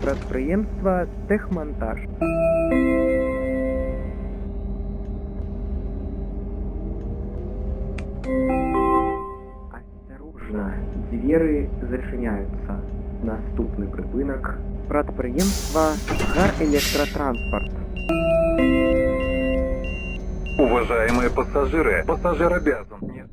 Прадпрыемства «Техмонтаж». Осторожно, двери зачиняються. Наступний припинок – прадпрыемства «Гарэлектротранспорт». Уважаемые пассажиры, пассажир обязан. Нет.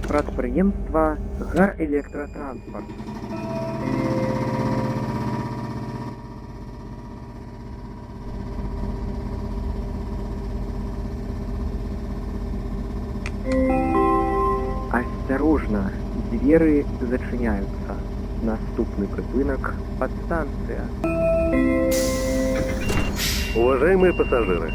Прадпрыемства «Гарэлектротранспорт». Осторожно, двери зачиняються. Наступний припинок – подстанція. Уважаемые пассажиры,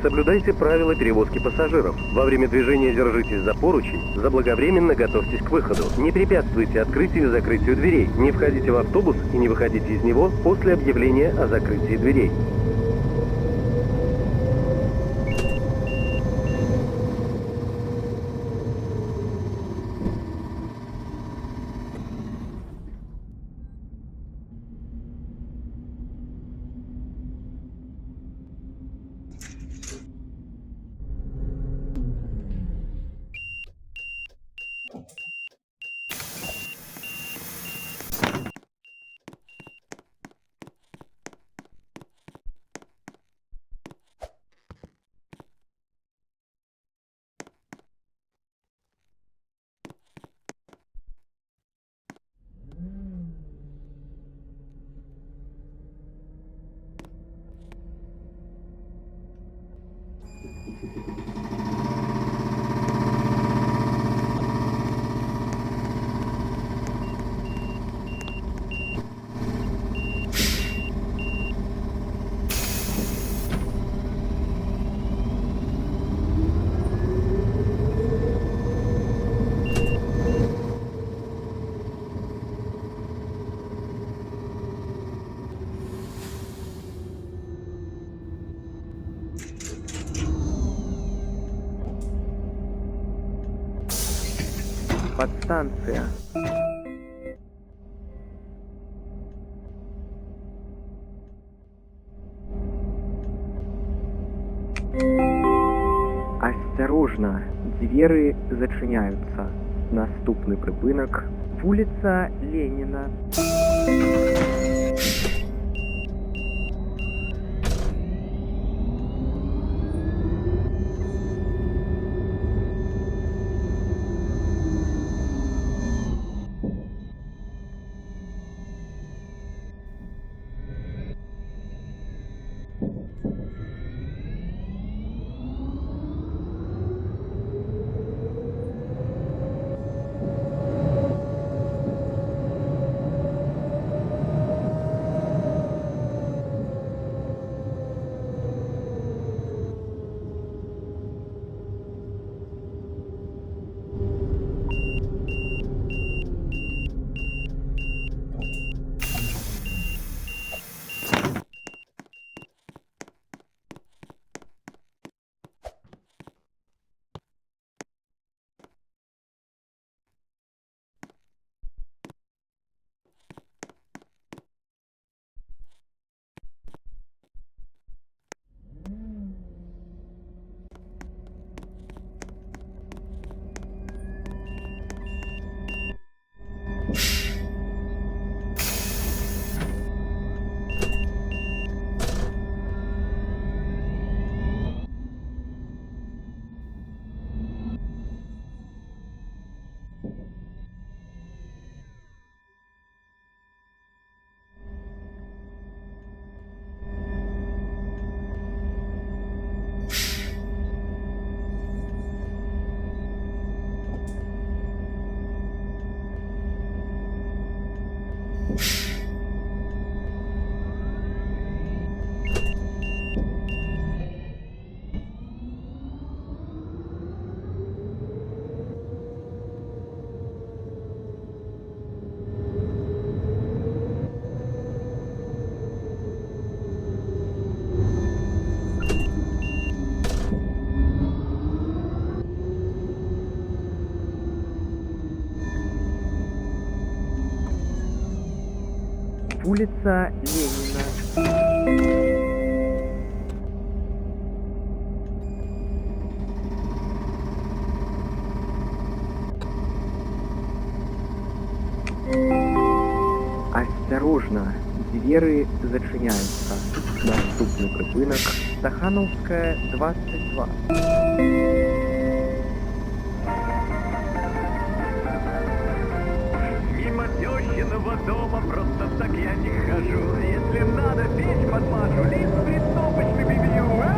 соблюдайте правила перевозки пассажиров. Во время движения держитесь за поручень, заблаговременно готовьтесь к выходу. Не препятствуйте открытию и закрытию дверей. Не входите в автобус и не выходите из него после объявления о закрытии дверей. Подстанция. Асцярожна, дзверы зачыняюцца. Наступны прыпынак вуліца Леніна. Вуліца Леніна. Асцярожна, дзверы зачыняюцца. Наступны прыпынак Стаханаўская, 22. Мимо тещиного дома просто так я не хожу. Если надо, печь подмажу, лист цветочный бибью.